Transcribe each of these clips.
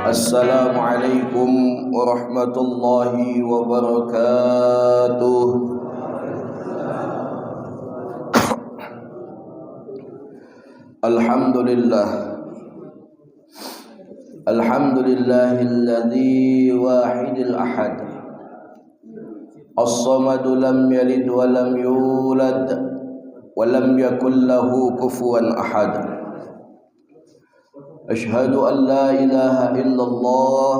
Assalamualaikum warahmatullahi wabarakatuh. Alhamdulillah. Alhamdulillahilladzi wahidil ahad. As-samadu lam yalid wa lam yulad wa lam yakul lahu kufuwan ahad. Ashhadu an la ilaha illallah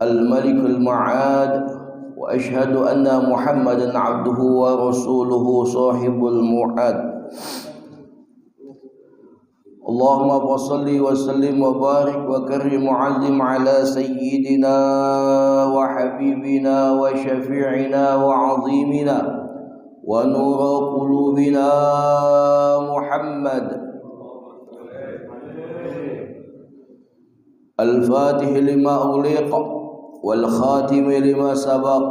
al-malikul ma'ad wa ashhadu anna Muhammadan abduhu wa rasuluhu sahibul mu'ad. Allahumma salli wa sallim wa barik wa karrim mu'azzim ala sayyidina wa habibina wa syafi'ina wa azimina wa nura qulubina Muhammad الفاتح لما أغلق والخاتم لما سبق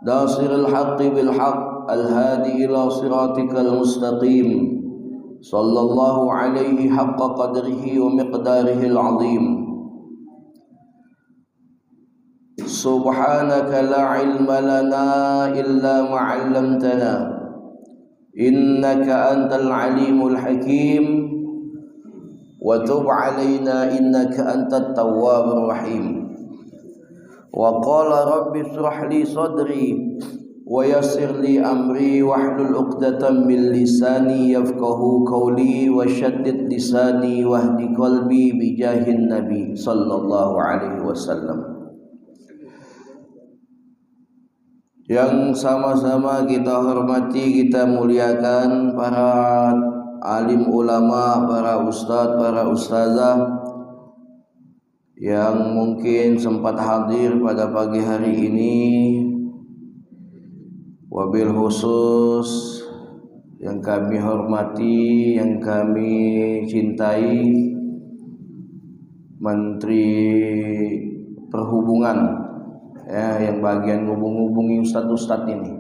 ناصر الحق بالحق الهادي إلى صراطك المستقيم صلى الله عليه حق قدره ومقداره العظيم. سبحانك لا علم لنا إلا ما علمتنا إنك أنت العليم الحكيم وتب علينا إنك أنت التواب الرحيم. وقال رب اشرح لي صدري ويسر لي أمري واحلل عقدة من لساني يفقهوا قولي وشدد لساني واهد قلبي بجاه النبي صلى الله عليه وسلم. Yang sama-sama kita hormati, kita muliakan para alim ulama, para ustadz, para ustazah yang mungkin sempat hadir pada pagi hari ini, wabil khusus yang kami hormati, yang kami cintai, Menteri Perhubungan ya, yang bagian ngubung-ngubungi ustadz-ustadz ini,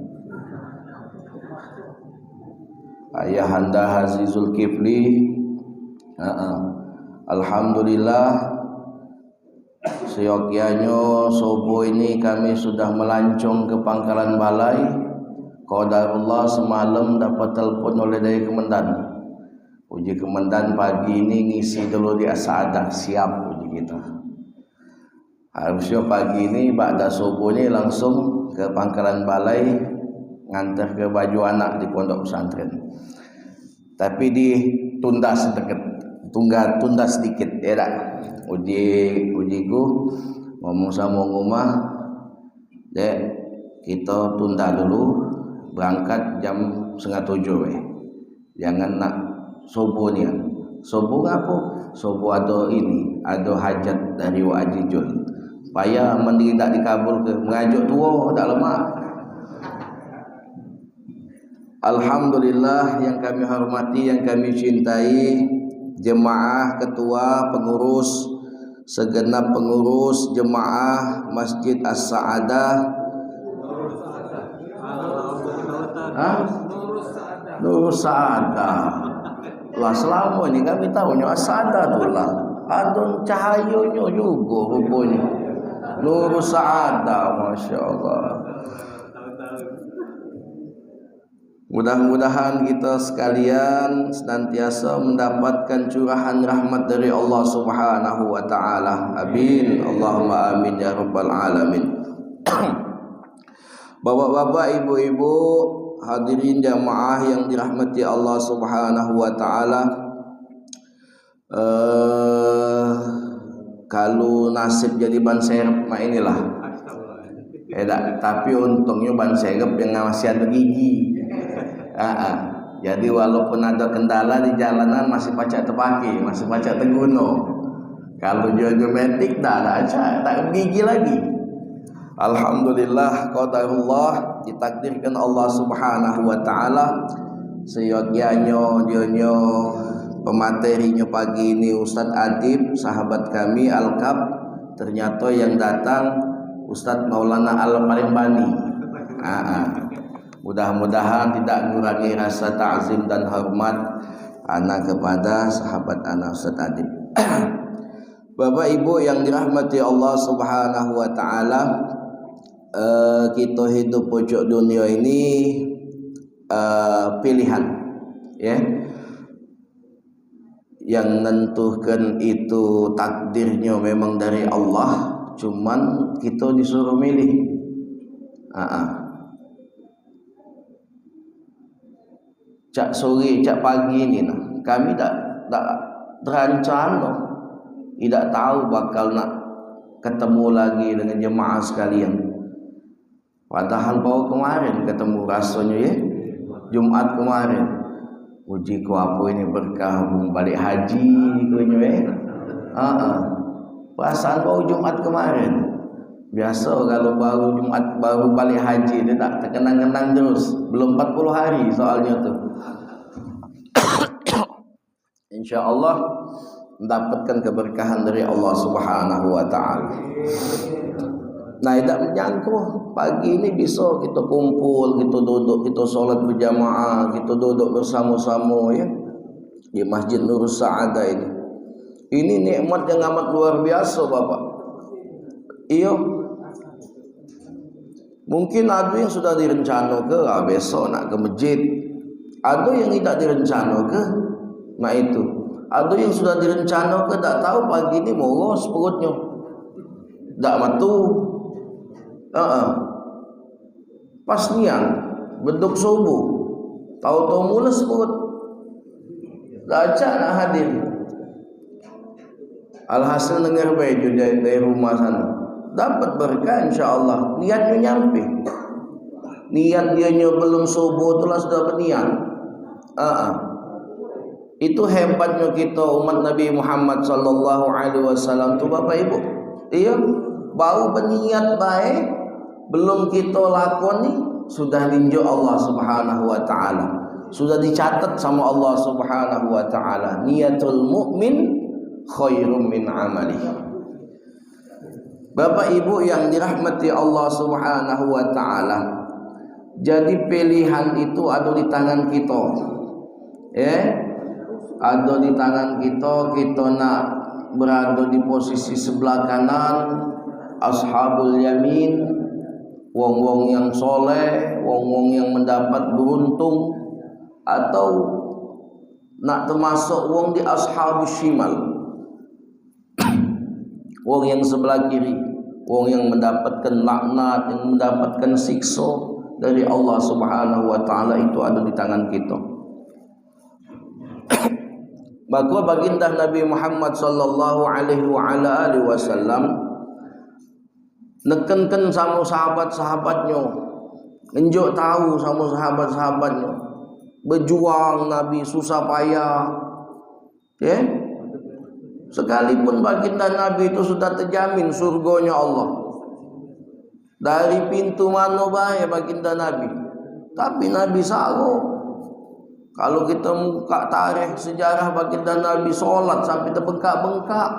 Ayahanda Haji Zulkifli. Alhamdulillah seyogyanya subuh ini kami sudah melancong ke Pangkalan Balai. Qadarullah semalam dapat telepon oleh dari Kemendan. Uji Kemendan pagi ini ngisi dulu di Asadah, siap uji kita. Harusnya pagi ini ba'da subuh ini langsung ke Pangkalan Balai ngantar ke baju anak di pondok pesantren, tapi ditunda sedikit, tunda sedikit ya tak? Ujiku ngomong sama rumah, dek kita tunda dulu, berangkat jam 6:30 jangan nak subuh ni. Subuh apa? Subuh ada ini, ada hajat dari Wajijul, payah mendiri tak dikabul ke merajuk tua tak lemak. Alhamdulillah yang kami hormati, yang kami cintai, jemaah, ketua, pengurus, segenap pengurus jemaah Masjid As-Sa'adah, Nur Sa'adah lah. Selama ini kami tahunya As-Sa'adah tu lah, ada cahayanya juga rupanya Nur Sa'adah, Masya Allah. Mudah-mudahan kita sekalian senantiasa mendapatkan curahan rahmat dari Allah Subhanahu wa taala. Amin. Allahumma amin ya rabbal alamin. Bapak-bapak, ibu-ibu, hadirin jamaah yang dirahmati Allah Subhanahu wa taala. Kalau nasib jadi ban serep mah inilah. Tapi untungnya ban serep yang masih ada gigi. Jadi walaupun ada kendala di jalanan masih pacak terpakai, masih pacak terguna. Kalau jual metik tak ada, tak gigi lagi. Alhamdulillah, qadarullah, ditakdirkan Allah Subhanahu wa taala seyogyanya dionyo pematerinya pagi ini Ustadz Adib, sahabat kami Al-Kab. Ternyata yang datang Ustadz Maulana Al-Parimbani. Mudah-mudahan tidak mengurangi rasa ta'zim dan hormat anak kepada sahabat anak Ustaz Adib. Bapak Ibu yang dirahmati Allah Subhanahu wa taala, kita hidup pojok dunia ini pilihan, ya. Yang nentukan itu takdirnya memang dari Allah, cuman kita disuruh milih. Cak sore, cak pagi ini nah, kami tak terancam, tidak tahu bakal nak ketemu lagi dengan jemaah sekalian. Padahal baru kemarin ketemu rasanya, ya, Jumat kemarin. Uji ku apa ini berkah balik haji kunya, ya. Perasaan baru Jumat kemarin. Biasa kalau baru Jumat baru balik haji dia tak terkenang-kenang terus. Belum 40 hari soalnya tu. InsyaAllah mendapatkan keberkahan dari Allah Subhanahu wa taala. Nah, tidak menyangka pagi ini bisa kita kumpul, kita duduk, kita solat berjamaah, kita duduk bersama-sama, ya, di Masjid Nur Sa'adah ini. Ini nikmat yang amat luar biasa, Bapak. Iya. Mungkin ada yang sudah direncana ke besok nak ke masjid. Ada yang tidak direncana ke, nah itu. Ada yang sudah direncana ke tak tahu pagi ini moros perutnya. Tak matu. Pas niat beduk subuh, tahu-tahu mules perut. Lajak nak hadir. Alhasil dengar baju dari rumah sana. Dapat berkah insya-Allah. Niatnya nyampe. Niat dia belum subuh itulah sudah berniat. Itu hebatnya kita umat Nabi Muhammad sallallahu alaihi wasallam tu, Bapak Ibu. Iya, baru berniat baik, belum kita lakoni sudah ditunjuk Allah Subhanahu wa taala. Sudah dicatat sama Allah Subhanahu wa taala. Niatul mukmin khairum min amali. Bapak Ibu yang dirahmati Allah Subhanahu wa taala. Jadi pilihan itu ada di tangan kita. Ada di tangan kita. Kita nak berada di posisi sebelah kanan ashabul yamin, wong-wong yang soleh, wong-wong yang mendapat beruntung, atau nak termasuk wong di ashabus shimal, wong yang sebelah kiri, wong yang mendapatkan laknat, yang mendapatkan siksa dari Allah Subhanahu wa taala. Itu ada di tangan kita. Maka baginda Nabi Muhammad sallallahu alaihi wasallam nekenkan sama sahabat-sahabatnya, nunjuk tahu sama sahabat-sahabatnya, berjuang Nabi susah payah, ya. Sekalipun baginda Nabi itu sudah terjamin surganya Allah dari pintu mana baik baginda Nabi, tapi Nabi salah. Kalau kita buka tarikh sejarah baginda Nabi solat sampai terbengkak-bengkak,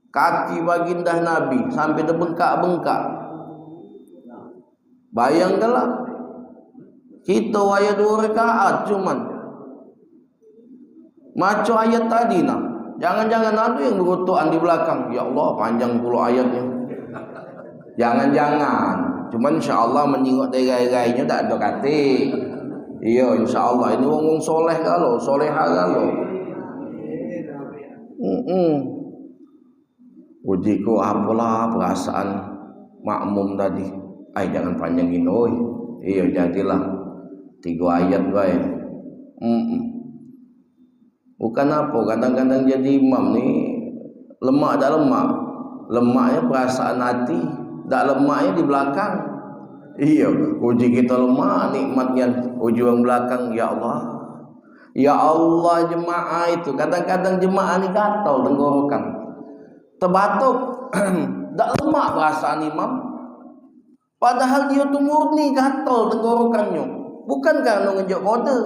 kaki baginda Nabi sampai terbengkak-bengkak. Bayangkanlah kita ayat 2 rakaat cuman macam ayat tadi nah. Jangan-jangan ada yang berutuan di belakang. Ya Allah, panjang pula ayatnya. Jangan-jangan. Cuman insya-Allah menengok derai-derainya tak ada kata. Iya, insya-Allah ini wong soleh kalau, solehah kalau. Ujiku apalah perasaan makmum tadi. Jangan panjangin oi. Iya, jadilah 3 ayat bae. Bukan apa, kadang-kadang jadi imam ni lemak tak lemak. Lemaknya perasaan hati, tak lemaknya di belakang. Iya, uji kita lemah, nikmatnya uji orang belakang. Ya Allah, ya Allah, jemaah itu kadang-kadang jemaah ni gatal tenggorokan, terbatuk, tak lemak perasaan imam. Padahal dia tu murni gatal tenggorokannya, bukan kerana ngejak kode.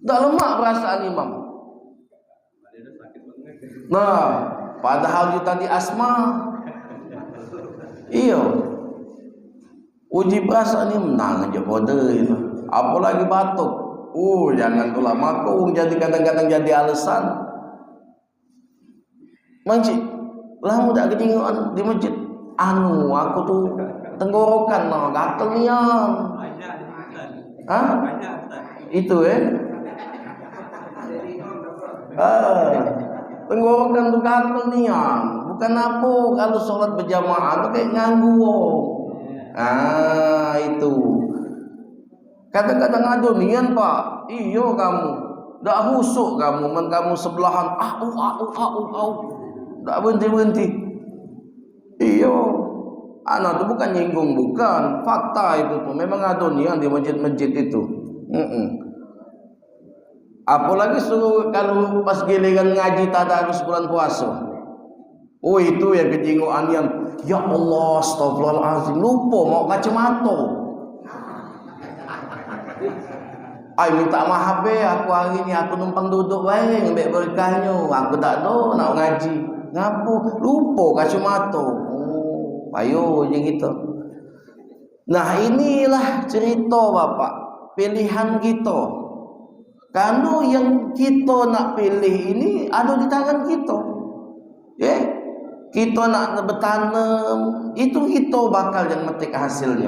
Tak lemak perasaan imam. Nah, padahal dia tadi asma. Iya. Uji perasaan ni menang aja kode itu. Apalagi batuk. Jangan tulah maka jadi kadang-kadang jadi alasan. Masjid. Lah mu tak ketinggalan di masjid. Anu aku tuh tenggorokan no, gatel nian. Hah? Itu tenggorokan tuh gatel nian. Bukan apa kalau sholat berjamaah tuh kayak nganggu. Itu. Kadang-kadang ada nian Pak. Iyo kamu. Dak husuk kamu, kamu sebelahan. Tak berhenti-berhenti. Iyo. Anak itu bukan nyinggung, bukan. Fakta itu tuh. Memang ada nian di masjid-masjid itu. Apalagi suruh kalau pas giliran ngaji tadarus bulan puasa. Oh itu yang kejingoan yang ya Allah astagfirullahaladzim, lupa mau kacamata. Ay minta maaf aku hari ni aku numpang duduk baik ngambil berkahnya. Aku tak tahu nak ngaji. Ngapo lupa kacamata. Ayo je gitu. Nah inilah cerita Bapak, pilihan kita. Kalau yang kita nak pilih ini ada di tangan kita. Kita nak bertanam, itu kita bakal yang metik hasilnya.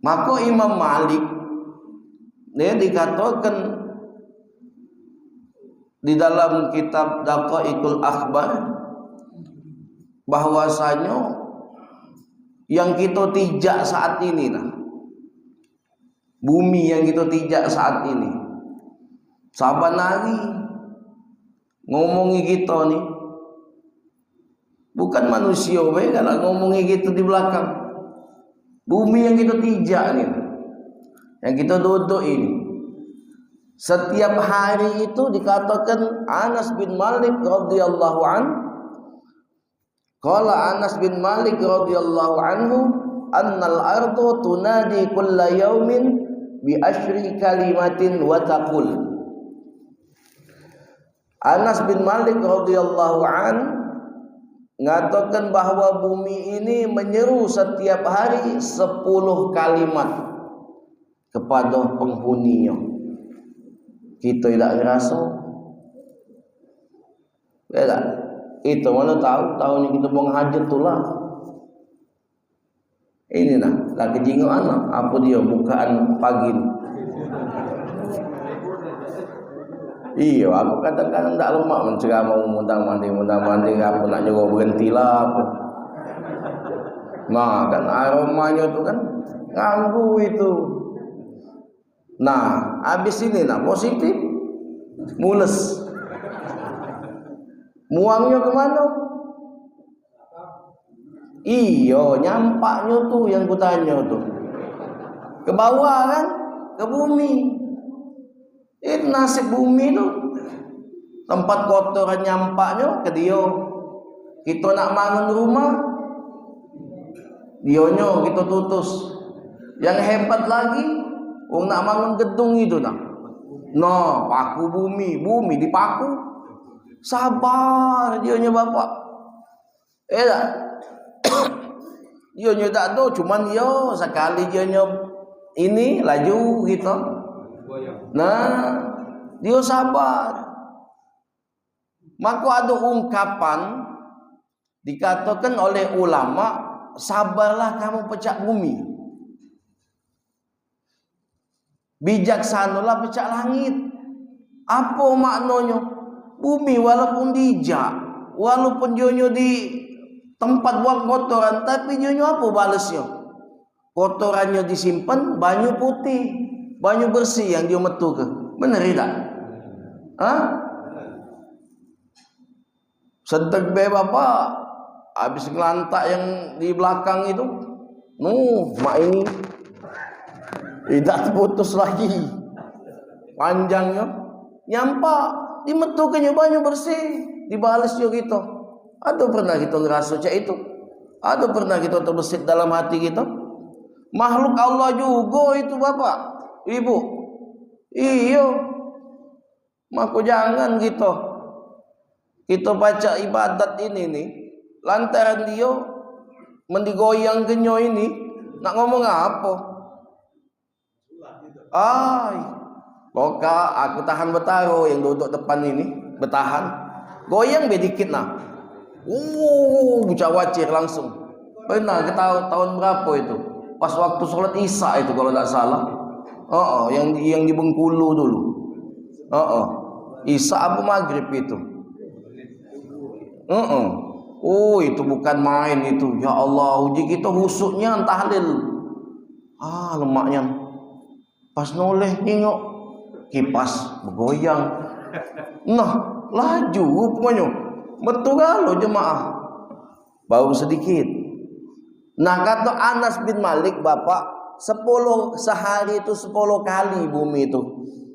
Maka Imam Malik dia dikatakan di dalam kitab Daqaiqul Akhbar bahwasanya yang kita tijak saat ini lah, bumi yang kita tijak saat ini, saban hari ngomongi kita ni bukan manusia kalau ngomongi kita di belakang. Bumi yang kita tijak ni, yang kita duduk ini, setiap hari itu dikatakan Anas bin Malik radhiyallahu an. Qala Anas bin Malik radhiyallahu anhu annal ardu tunadi kulla yaumin bi asyri kalimatin wa taqul. Anas bin Malik radhiyallahu an mengatakan bahawa bumi ini menyeru setiap hari 10 kalimat kepada penghuninya. Kita tidak ngerasa. Ya, itu mana tahu ni kita buang hajat tu lah. Ini lah, lagi jinggo anak. Apa dia bukaan pagi ni. Iya, aku kadang-kadang tak lemak menceramah mundang-manding apa nak nyuruh berhentilah apa. Nah, kan aromanya tu kan ganggu itu. Nah, habis ini nak positif, mules. Muangnya ke mana? Iya, nyampaknya tu yang kutanya tu. Ke bawah kan? Ke bumi. Itu nasib bumi tu. Tempat kotoran nyampaknya ke dia. Kita nak bangun rumah, dionyo kita tutus. Yang hebat lagi, orang nak bangun gedung itu nak. No, paku bumi dipaku. Sabar dionyo bapak. Tak? Dionyo tak tahu, cuman yo sekali dionyo ini laju gitu. Nah, dia sabar. Maka ada ungkapan dikatakan oleh ulama, sabarlah kamu pecah bumi, bijaksanalah pecah langit. Apa maknanya? Bumi walaupun dijak, walaupun dionyo di tempat buang kotoran, tapi dionyo apa balasnya? Kotorannya disimpan, banyu putih, banyu bersih yang dia metu ke. Benar tak? Sedek be bapak, habis ngelantak yang di belakang itu, mak ini tidak putus lagi, panjangnya, nyampak, dimetukannya banyu bersih, dibalas juga gitu. Ada pernah kita ngerasa cak itu? Ada pernah kita terbesit dalam hati kita? Makhluk Allah juga itu bapak, ibu. Iyo, maka jangan gitu. Kita baca ibadat ini nih, lantaran dia mendigoyang genyo ini, nak ngomong apa? Loka aku tahan bertaruh yang duduk depan ini, bertahan. Goyang be dikit nah. Bucak wacir langsung. Pernah ke tahun berapa itu? Pas waktu sholat Isya itu kalau tidak salah. Yang di Bengkulu dulu. Isya apa maghrib itu? Itu bukan main itu. Ya Allah, uji kita husuknya tahlil. Lemaknya. Pas noleh nengok kipas bergoyang. Nah, laju pokoknya. Betul kalau jemaah. Bau sedikit. Nah, kata Anas bin Malik, Bapak, 10 sehari itu 10 kali bumi itu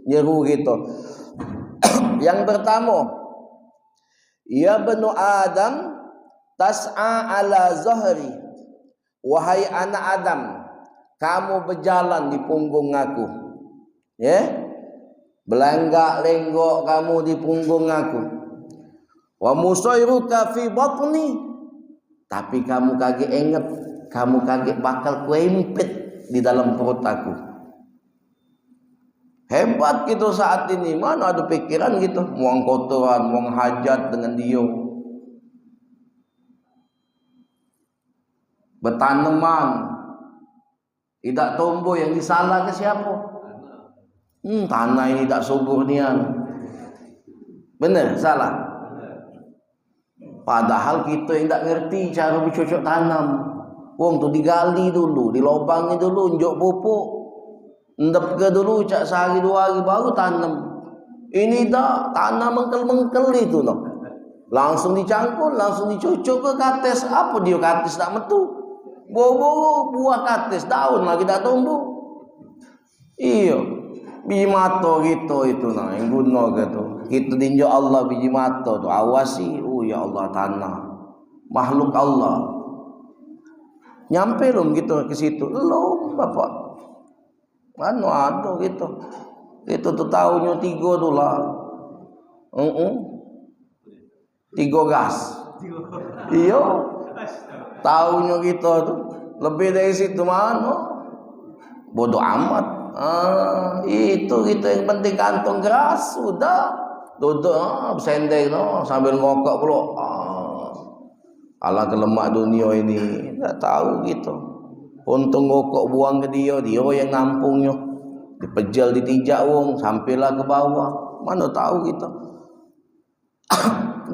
nyeru gitu. Yang pertama, ya banu Adam tas'a ala zahri, wahai anak Adam, kamu berjalan di punggung aku, belenggak-lenggok kamu di punggung aku. Wa musairuka fi batni, tapi kamu kaget ingat, kamu kaget bakal kuempet di dalam perut aku. Hebat gitu saat ini. Mana ada pikiran gitu, muang kotoran, muang hajat dengan dia. Bertanaman tidak tumbuh, yang disalah ke siapa? Tanah ini tak subur nian. Benar, salah. Padahal kita yang tak ngerti cara bercocok tanam. Wong tu digali dulu, dilobangi dulu, unjuk pupuk, endap ke dulu, cak sehari 2 hari baru tanam. Ini dah tanam mengkel-mengkel itu no. Langsung dicangkul, langsung dicocok ke kates. Apa dia kates tak metu? Bobo buah kates, daun lagi tak tumbuh. Iya, biji mato gitu itu nah, yang guna gitu. Kita tinjau Allah biji mato tu, awasi. Ya Allah, tanah makhluk Allah. Nyampe belum gitu ke situ? Belum, Bapak. Mana ada gitu. Itu tuh tahunnya 3 dolar. 3 gas. Iya. Tahunnya gitu tuh. Lebih dari situ mana? Bodoh amat. Itu yang penting kantong keras sudah. Duduk bersendeng sambil ngokok pula. Alah kelemak dunia ini, tak tahu gitu. Untung ngokok buang ke dia yang nampungnya. Dipejal ditijak wong sampailah ke bawah. Mana tahu gitu.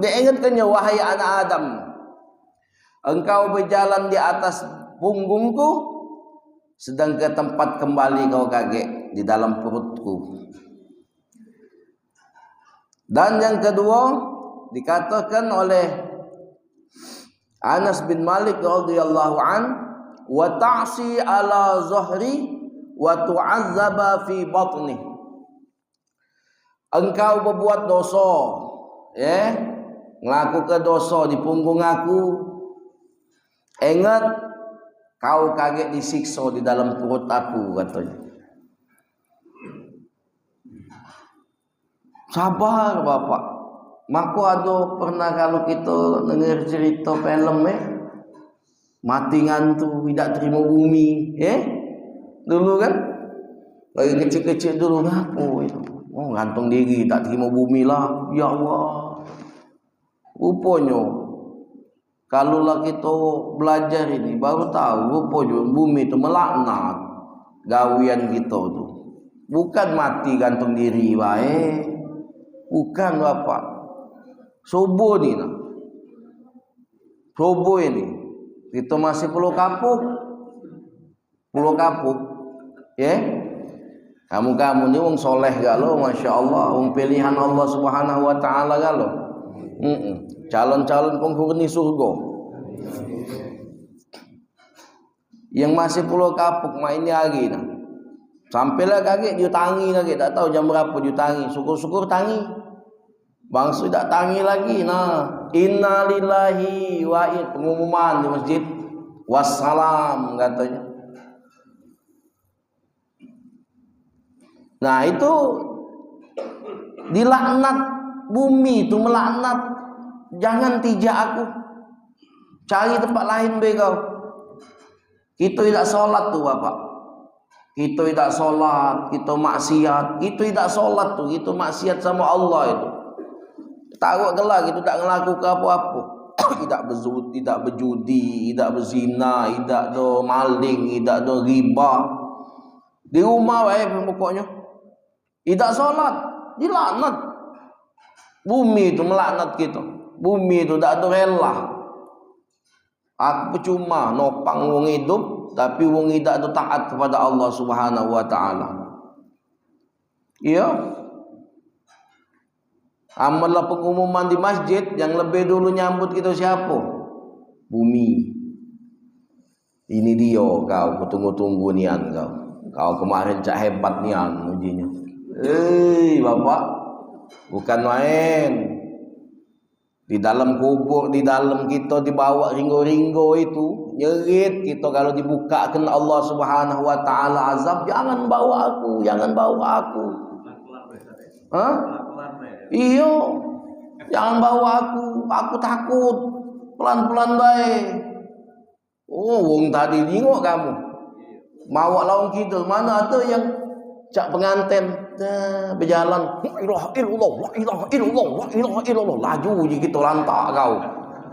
Dia ingatkannya, wahai anak Adam, engkau berjalan di atas punggungku, sedang ke tempat kembali kau kaget di dalam perutku. Dan yang kedua dikatakan oleh Anas bin Malik radhiyallahu an, wa ta'si ala zahri wa tu'azzaba fi batni. Engkau berbuat dosa, melakukan dosa di punggung aku. Ingat, kau kaget disiksa di dalam perut aku, katanya. Sabar Bapak. Maka ada pernah kalau kita dengar cerita film mati ngantuk tidak terima bumi, dulu kan lagi kecil-kecil dulu ngapo itu. Gantung diri tak terima bumi lah. Ya Allah. Rupanya kalau lah kita belajar ini baru tahu rupanya bumi itu melaknat gawian kita tu. Bukan mati gantung diri baik. Bukan Bapak. Subuh ni nah. Subuh ini kita masih perlu kapuk. Kamu ni wong soleh galo, Masya Allah, wong pilihan Allah Subhanahu Wa Taala galo. Calon-calon penghuni surga. Yang masih perlu kapuk main lagi nah. Sampailah kaget dia tangi lagi, tak tahu jam berapa dia tangi. Syukur-syukur tangi. Bangsa tak tangi lagi. Nah, inna lillahi wa inna, pengumuman di masjid. Wassalam katanya. Nah, itu dilaknat bumi itu, melaknat. Jangan tijak aku. Cari tempat lain begau. Kita tidak sholat tuh Bapak. Kita tidak sholat, kita maksiat. Kita tidak sholat tuh, kita maksiat sama Allah itu. Taruh gelar gitu tak ngelaku ke apa-apa. tidak berjudi, tidak berzina, tidak do maling, tidak do riba. Di rumah wae pokoknya. Tidak solat, dilaknat. Bumi itu melaknat kita. Bumi itu tak ada rela. Aku percuma nopang wong hidup, tapi wong tidak ada taat kepada Allah Subhanahu wa taala. Iya. Amallah pengumuman di masjid yang lebih dulu nyambut kita siapa? Bumi. Ini dia kau tunggu-tunggu nian kau. Kau kemarin cak hebat nian ujinya. Bapak, bukan main. Di dalam kubur, di dalam kita dibawa ringgo-ringgo itu, nyerit kita kalau dibukakan Allah Subhanahu wa taala azab, jangan bawa aku, jangan bawa aku. Hah? Iya, jangan bawa aku takut. Pelan-pelan baik. Oh, wong tadi nengok kamu. Mawa lawan kita, mana ada yang cak pengantin berjalan, la ilaha illallah, la ilaha illallah, la ilaha illallah, laju je kita lantak kau.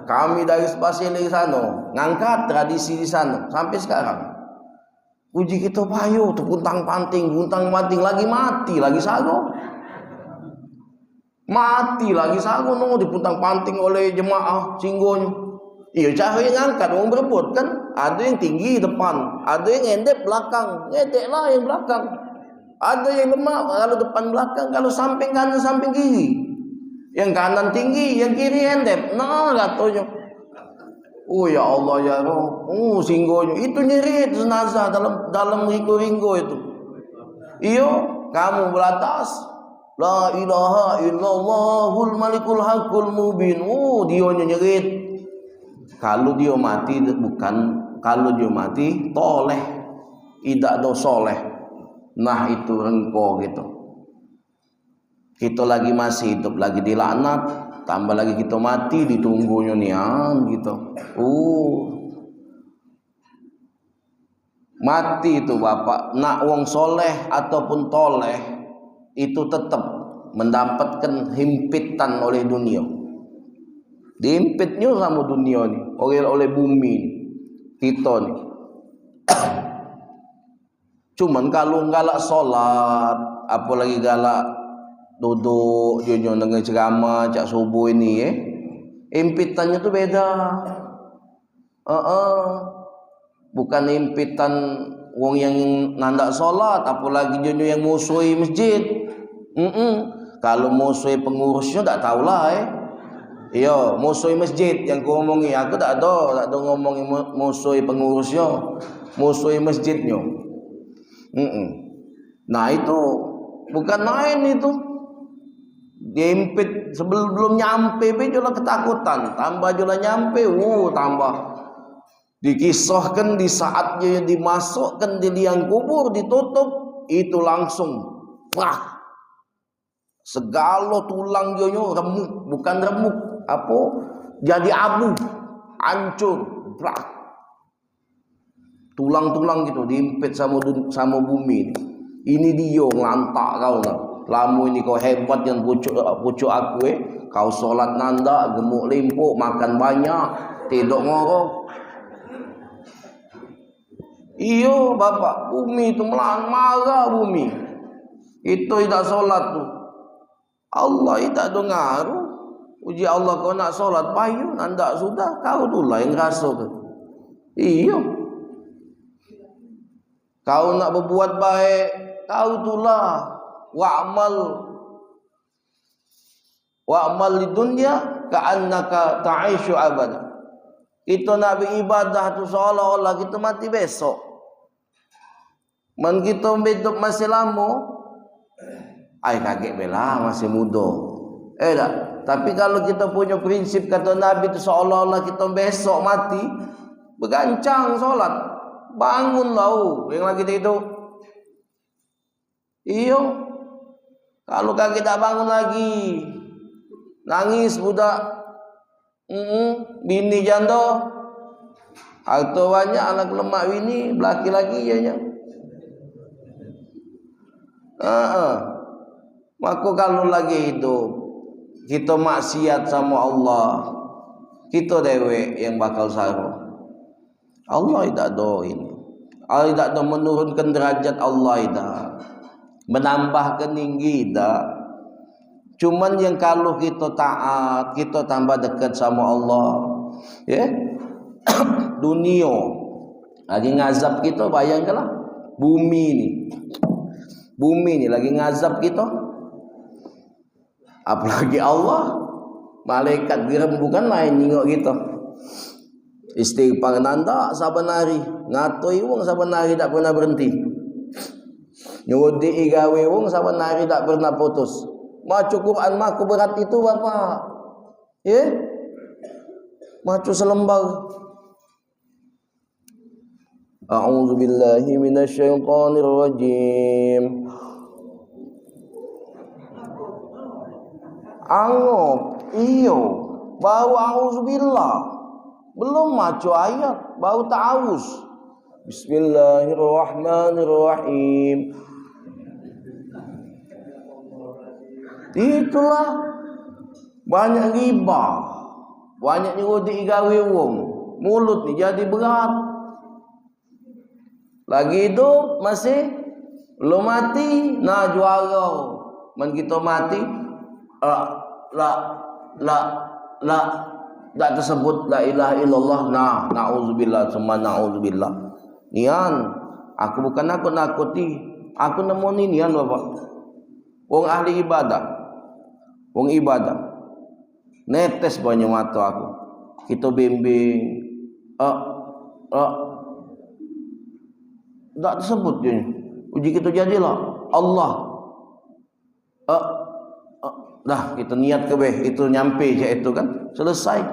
Kami dari Spasieli sana ngangkat tradisi di sana sampai sekarang. Uji kita payu terpuntang panting, buntang panting lagi mati lagi sago. Mati lagi sago no dipuntang panting oleh jemaah singgonya. Iya cara yang ngangkat orang berebut kan, ada yang tinggi depan, ada yang endep belakang, ngedeklah yang belakang. Ada yang lemah kalau depan belakang, kalau samping kanan samping kiri. Yang kanan tinggi, yang kiri endep. Nah katanya. Oh ya Allah ya Roh. Singgonya itu nyerit jenazah dalam ringgo-ringgo itu. Iyo, kamu beratas. La ilaha illallahul malikul haqqul mubin. Dia nyerit. Kalau dia mati kalau dia mati toleh, tidak do soleh. Nah itu rengko gitu. Kita lagi masih hidup lagi dilaknat, tambah lagi kita mati ditunggunya nian gitu. Mati itu Bapak, nak wong soleh ataupun toleh itu tetap mendapatkan himpitan oleh dunia. Diimpitnya sama dunia nih, oleh bumi kita nih. Cuman kalau galak sholat, apalagi galak duduk junyo dengan ceramah cak subuh ini impitannya tuh beda. Bukan impitan wong yang nandak sholat, apalagi junyo yang musuhi masjid. Kalau musuhi pengurusnya tak tahulah Iya, musuhi masjid yang ku ngomongi, aku tak ada ngomongi musuhi pengurusnya, musuhi masjidnya. Nah itu bukan main itu. Diimpit sebelum nyampe juga ketakutan, tambah juga nyampe, tambah dikisahkan di saat dia dimasukkan di liang kubur ditutup itu langsung wah segala tulang dia remuk, bukan remuk apa jadi abu, hancur, brak. Tulang-tulang gitu diimpit sama bumi. Ini dia ngelantak kau lah. Lamu ini kau hebat yang pucuk aku kau solat nanda, gemuk limpuk, makan banyak, tidak ngorok. Iyo Bapak, bumi itu marah bumi. Itu tidak solat tuh. Allah tidak ada ngaruh. Uji Allah kau nak solat payu, nanda sudah kau tulah yang rasa tu. Iyo. Kau nak berbuat baik, kau tulah wa'mal di dunia ka'annaka ta'ishu abada. Kita nak beribadah tu seolah-olah kita mati besok. Man kita hidup masih lama, kaget bela masih muda. Tak. Tapi kalau kita punya prinsip kata Nabi itu seolah-olah kita besok mati, bergancang solat, bangunlah yang lagi tidur. Iyo, kalau kaki tak bangun lagi, nangis budak, bini janda, harta banyak anak lemak bini, belaki lagi ianya. Maka kalau lagi hidup kita maksiat sama Allah, kita dewe yang bakal saru. Allah tidak do ini. Allah tidak do menurunkan derajat Allah tidak. Menambahkan tinggi tidak. Cuman yang kalau kita taat, kita tambah dekat sama Allah. Ya. Dunia lagi ngazab kita, bayangkanlah bumi ini lagi ngazab kita, apalagi Allah, malaikat bukan main nengok kita. Istighfar nanda saban hari, ngatoi wong saban hari tak pernah berhenti, nyudi igawe wong saban hari tak pernah putus. Macu Quran maku berat itu Bapak, ya, macu selembar. A'udzu billahi minasyaitonir rajim. Angop, iyo, bau a'udzubillah. Belum macu ayat, bau ta'awuz. Bismillahirrahmanirrahim. Itulah banyak ghibah, banyak nyudi gawe wong. Mulut ni jadi berat. Lagi hidup masih belum mati, nah juara. Men kita mati, tak tersebut la ilaha illallah. Nah, na'udzubillah, semua na'udzubillah. Nian, aku bukan nakuti, aku nemu nian Bapak. Wong ahli ibadah, wong ibadah, netes banyak mata aku. Kita bimbing, tak tersebut dia. Uji kita jadilah Allah. Dah kita niat ke beh, itu nyampe je itu kan, selesai.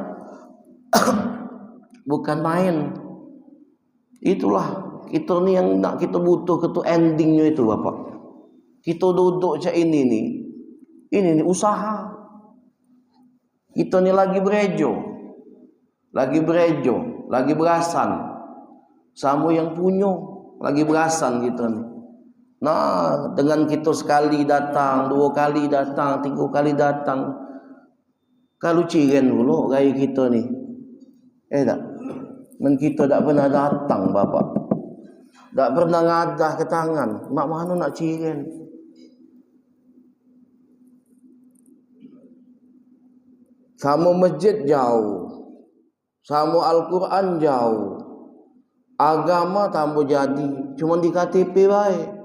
Bukan main. Itulah kita ni yang nak kita butuh ke tu endingnya itu Bapak. Kita duduk macam ini ni usaha. Kita ni lagi berejo, lagi berasan. Sama yang punya lagi berasan kita ni. Nah, dengan kita sekali datang, 2 kali datang, 3 kali datang, kalau ciren dulu gaya kita ni. Tak? Men kita tak pernah datang Bapak. Tak pernah ngadah ke tangan. Mak mana nak ciren? Sama masjid jauh, sama Al-Quran jauh, agama tambah jadi, cuma di KTP baik.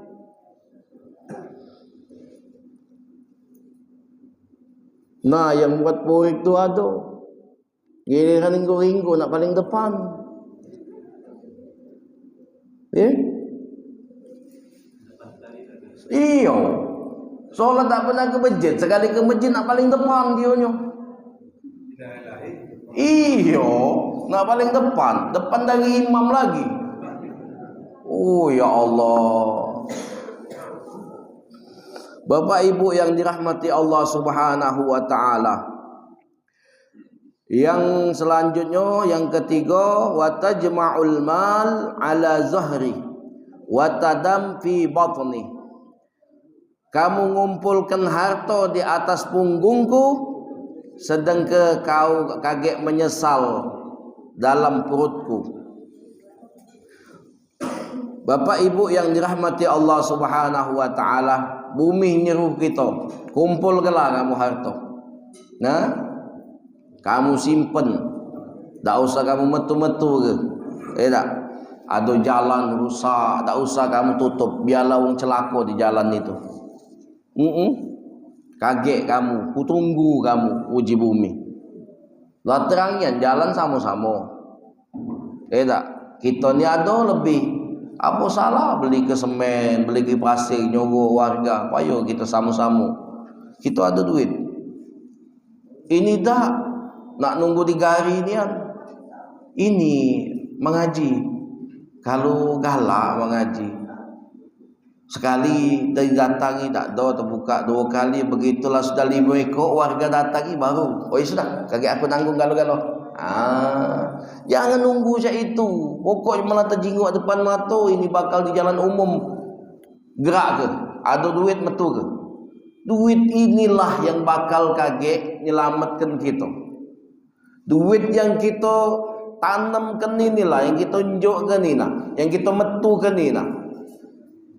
Nah, yang buat proyek tu ada, giliran ringgo-ringgo nak paling depan. Iyo, soalnya tak pernah ke masjid, sekali ke masjid nak paling depan dia nyo. Iyo, nak paling depan dari imam lagi. Oh ya Allah. Bapak Ibu yang dirahmati Allah Subhanahu wa taala. Yang selanjutnya, yang ketiga, wa tajma'ul mal ala zahri wa tadam fi batni. Kamu ngumpulkan harta di atas punggungku, sedang kau kaget menyesal dalam perutku. Bapak Ibu yang dirahmati Allah Subhanahu wa taala, bumi nyeruh kita, kumpulkanlah kamu harta. Nah, kamu simpen, tak usah kamu metu-metu ke. Tak? Ada jalan rusak, tak usah kamu tutup, biarlah orang celaka di jalan itu. Kaget kamu, kutunggu kamu uji bumi. Lah terangnya jalan sama-sama. Tak? Kita ni ada lebih. Apa salah beli ke semen, beli ke pasir, nyogok warga, payah kita sama-sama. Kita ada duit. Ini dah nak nunggu 3 hari ni kan. Ini mengaji. Kalau galak mengaji, sekali datangi tak ada, terbuka 2 kali, begitulah sudah 5 ekor warga datangi baru. Oh ya sudah, kaget aku tanggung galau-galau. Jangan nunggu macam itu. Pokoknya malah terjingguk depan mata, ini bakal di jalan umum. Gerak ke? Ada duit metu ke? Duit inilah yang bakal kage nyelamatkan kita. Duit yang kita tanamkan inilah, yang kita unjukkan inilah, yang kita metukan inilah.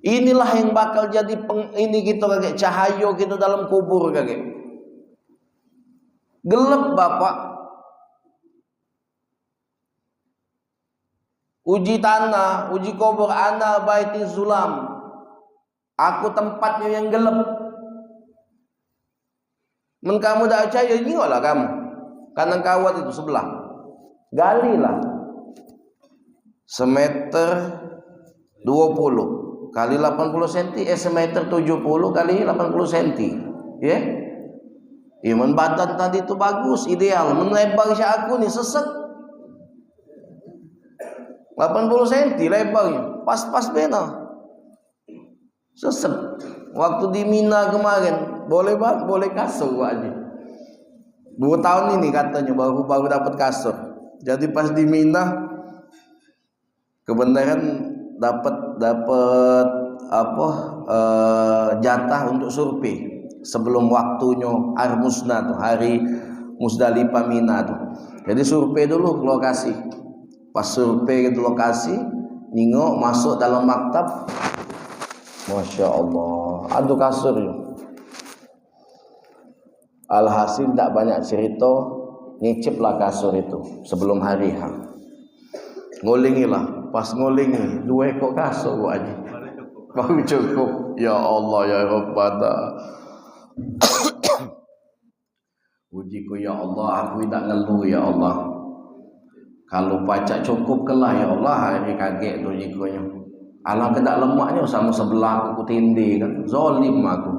Inilah yang bakal jadi ini kita kage cahaya kita dalam kubur kage. Gelap bapak. Uji tanah, uji kubur, ana baiti zulam. Aku tempatnya yang gelap. Men kamu tak percaya, ingatlah kamu. Kanan kawat itu sebelah. Galilah. Semeter 20 kali 80 cm, semeter 70 kali 80 cm. Ya. Ya, men badan tadi itu bagus, ideal. Men lebar si aku nih sesek. 80 cm lebarnya. Pas-pas benar. Sesek. Waktu di Mina kemarin, boleh kasur aja. 2 tahun ini katanya baru dapat kasur. Jadi pas di Mina kebenaran dapat jatah untuk survei sebelum waktunya hari musnah tuh, hari Musdalifah Mina tuh. Jadi survei dulu ke lokasi. Pas survei ke lokasi, ningok masuk dalam maktab. Masya Allah, aduh kasur ya. Alhasil tak banyak cerita, ngicip lah kasur itu sebelum hari H. Ngolingi lah, pas ngolingi 2 ekor kasur aja. Baru cukup. Ya Allah ya Rabbana. Pujiku ya Allah, aku tidak ngeluh ya Allah. Kalau pacak cukup kelah ya Allah, hari kaget tu jikonya. Alah kedak lemaknya sama sebelah aku tindih kan. Zalim aku.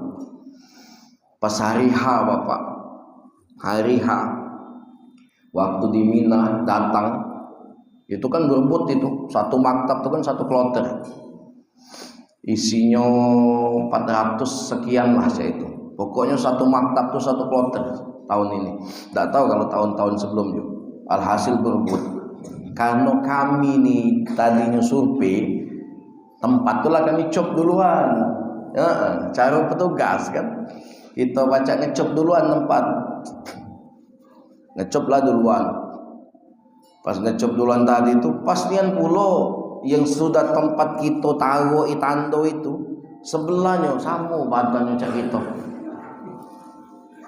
Pas hari H bapak. Hari H. Waktu di Mina datang. Itu kan berebut itu. Satu maktab itu kan satu kloter. Isinya 400 sekian lah saya itu. Pokoknya satu maktab itu satu kloter tahun ini. Tak tahu kalau tahun-tahun sebelumnya. Alhasil berebut. Karena kami nih tadinya survei. Tempat itulah kami cop duluan. Cara petugas kan. Kita baca ngecop duluan tempat. Ngecoplah duluan. Pas ngecop duluan tadi itu pastian pulau yang sudah tempat kita taruh itando itu sebelahnya sama badannya cak kita.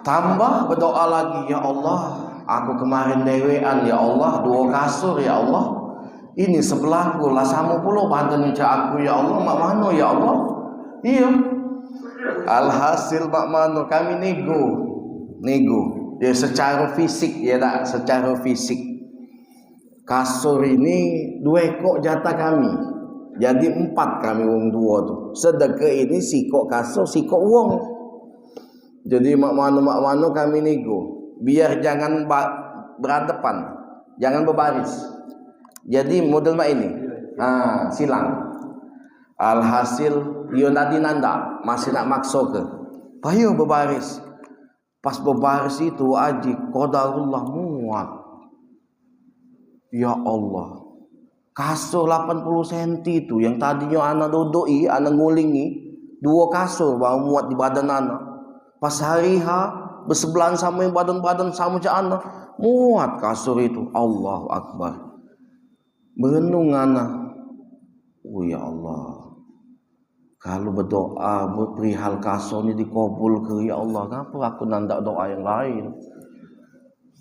Tambah berdoa lagi, ya Allah, aku kemarin dewean ya Allah, 2 kasur ya Allah. Ini sebelahku lah sama pula badannya cak aku ya Allah, mak mano ya Allah. Iya. Alhasil mak mano kami nego. Ya secara fisik ya tak, secara fisik. Kasur ini 2 ekor jatah kami. Jadi 4 kami wong 2 tu. Sedekah ini sikok kasur, sikok wong. Jadi mak mano kami nego. Biar jangan berhadapan, jangan berbaris. Jadi model mak ini, silang. Alhasil dia tadi nanda masih nak makso ke, payo berbaris. Pas berbaris itu aji qadarullah muat. Ya Allah, kasur 80 cm itu yang tadinya anak dodoi, anak ngulingi 2 kasur baru muat di badan anak. Pas hari H bersebelahan sama yang badan-badan sama cak anak, muat kasur itu. Allahu Akbar. Merenung anak, oh ya Allah, kalau berdoa perihal kasur ini dikabul ke ya Allah, kenapa aku nandak doa yang lain?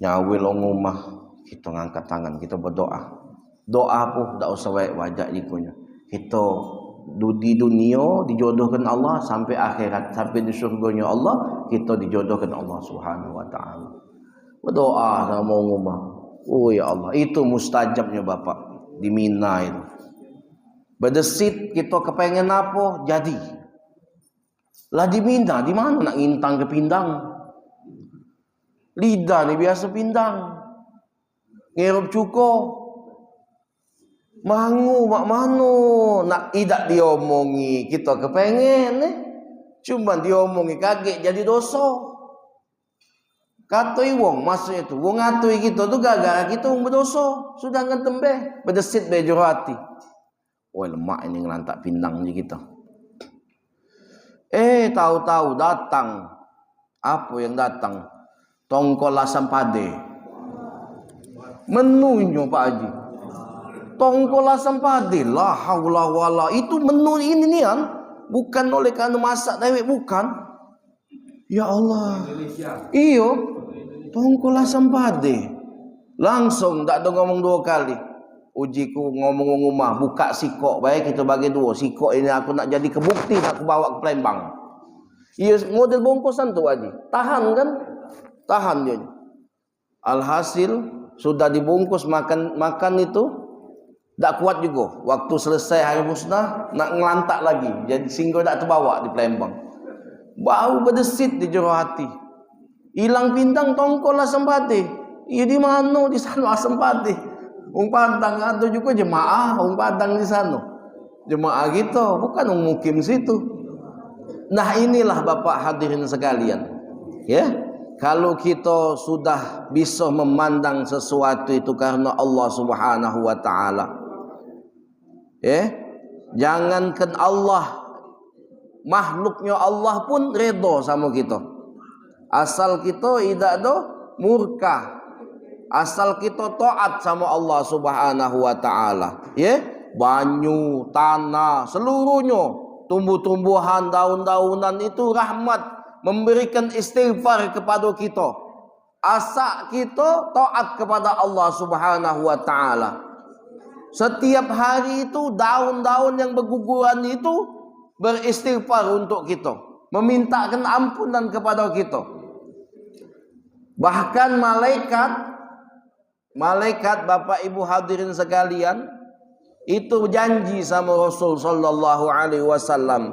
Nyawil ngumah, kita ngangkat tangan, kita berdoa. Doa pun tak usah wajak jikunya. Kita di dunia dijodohkan Allah sampai akhirat, sampai di surganya Allah kita dijodohkan Allah Subhanahu wa taala. Berdoa sama ngumah. Oh ya Allah, itu mustajabnya Bapak. Di Mina itu berdesit kita kepengen apa jadi lah di Mina. Di mana nak ngintang ke pindang, lidah ni biasa pindang, ngerup cuko mangu mak mano nak idak diomongi kita kepengen cuma diomongi kaget jadi dosa. Katoi wong maksudnya itu wong ngatui kita tu gara-gara kita wong berdosa sudah ngetembe berdesit bejur hati. Wah lemak ini ngelantak pindang je kita. tahu-tahu datang. Apa yang datang? Tongkol asam pade. Menunya Pak Haji. Tongkol asam pade. La haula wala. Itu menu ini nih kan. Bukan oleh karena masak dewek, bukan. Ya Allah. Iyo. Tongkol asam pade. Langsung tak ada ngomong dua kali. Ujiku ngomong rumah, buka sikok baik kita bagi dua. Sikok ini aku nak jadi kebukti, nak aku bawa ke Palembang. Iya, model bungkusan tu Haji. Tahan kan? Tahan dia. Alhasil sudah dibungkus makan itu tak kuat juga. Waktu selesai hari musnah nak ngelantak lagi. Jadi sehingga tak terbawa di Palembang. Bau berdesit di jero hati. Hilang pindang tongkol asam pade. Iya di mana? Di sana asam pade. Wong Padang ada juga jemaah wong Padang di sana. Jemaah gitu, bukan wong mukim situ. Nah, inilah Bapak hadirin sekalian. Ya. Kalau kita sudah bisa memandang sesuatu itu karena Allah Subhanahu wa taala. Ya. Jangankan Allah, makhluknya Allah pun redha sama kita. Asal kita tidak ada murka. Asal kita taat sama Allah Subhanahu wa taala, ya, banyu, tanah, seluruhnya, tumbuh-tumbuhan, daun-daunan itu rahmat, memberikan istighfar kepada kita. Asal kita taat kepada Allah Subhanahu wa taala. Setiap hari itu daun-daun yang berguguran itu beristighfar untuk kita, memintakan ampunan kepada kita. Bahkan malaikat Bapak Ibu hadirin sekalian itu janji sama Rasul sallallahu alaihi wasallam.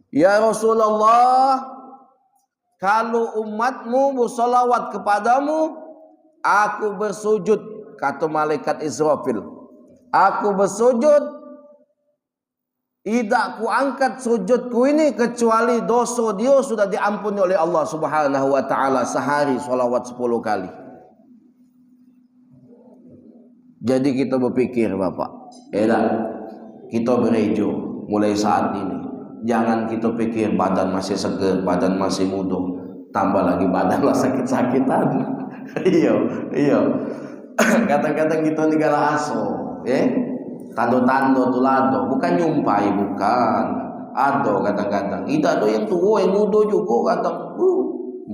Ya Rasulullah, kalau umatmu bersolawat kepadamu, aku bersujud, kata malaikat Israfil. Aku bersujud, tidak ku angkat sujudku ini kecuali dosa dia sudah diampuni oleh Allah Subhanahu wa taala sehari solawat 10 kali. Jadi kita berpikir Bapak, kita berejo mulai saat ini. Jangan kita pikir badan masih seger, badan masih muda, tambah lagi badan lah sakit-sakitan. Iya. Kadang-kadang kita negara aso, tando-tando tulado, bukan nyumpai, bukan. Ada kadang-kadang, tidak ada yang tua, yang muda juga kadang 40,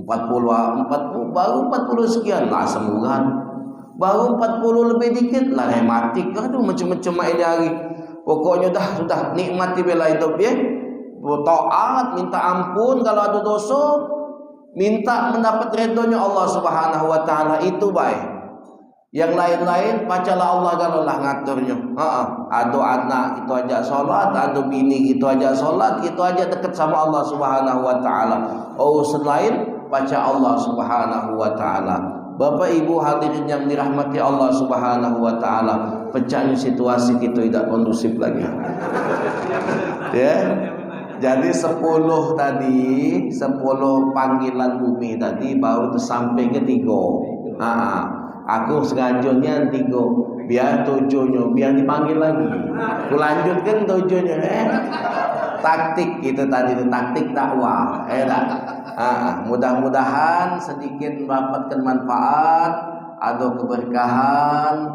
baru 40 sekian lah semuran. Baru 40 lebih dikit lah rematik. Aduh macam-macam ini hari. Pokoknya sudah nikmati bela hidup ya. Taat, minta ampun kalau ada dosa, minta mendapat redhonya Allah Subhanahu wa taala, itu baik. Yang lain-lain pacalah Allah kalau lah ngaturnya. Ada anak kita ajak salat, ada bini kita ajak salat, kita ajak dekat sama Allah Subhanahu wa taala. Oh, selain baca Allah Subhanahu wa taala. Bapak Ibu hadirin yang dirahmati Allah Subhanahu wa taala, pecahnya situasi kita tidak kondusif lagi. Ya. Jadi 10 panggilan bumi tadi baru tersampai ke 3. Aku sengajanya 3, biar 7-nya biar dipanggil lagi. Aku lanjutkan 7-nya. Taktik itu tadi, itu taktik dakwah. Mudah-mudahan sedikit mendapatkan manfaat, ada keberkahan.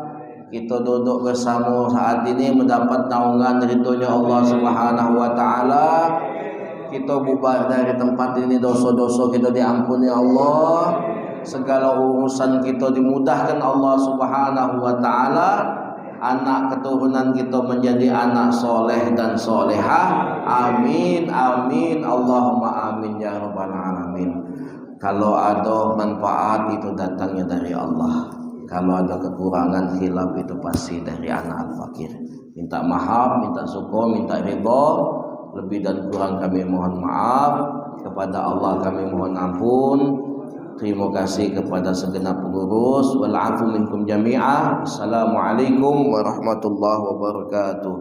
Kita duduk bersama saat ini mendapat naungan ridhonya Allah Subhanahu wa taala. Kita bubar dari tempat ini, dosa-dosa kita diampuni Allah. Segala urusan kita dimudahkan Allah Subhanahu wa taala. Anak keturunan kita menjadi anak soleh dan solehah. Amin, amin, Allahumma amin ya rabbal alamin. Kalau ada manfaat itu datangnya dari Allah. Kalau ada kekurangan khilaf itu pasti dari anak al-fakir. Minta maaf, minta syukur, minta ridha. Lebih dan kurang kami mohon maaf. Kepada Allah kami mohon ampun. Terima kasih kepada segenap pengurus. Wal afu minkum jami'ah. Assalamualaikum warahmatullahi wabarakatuh.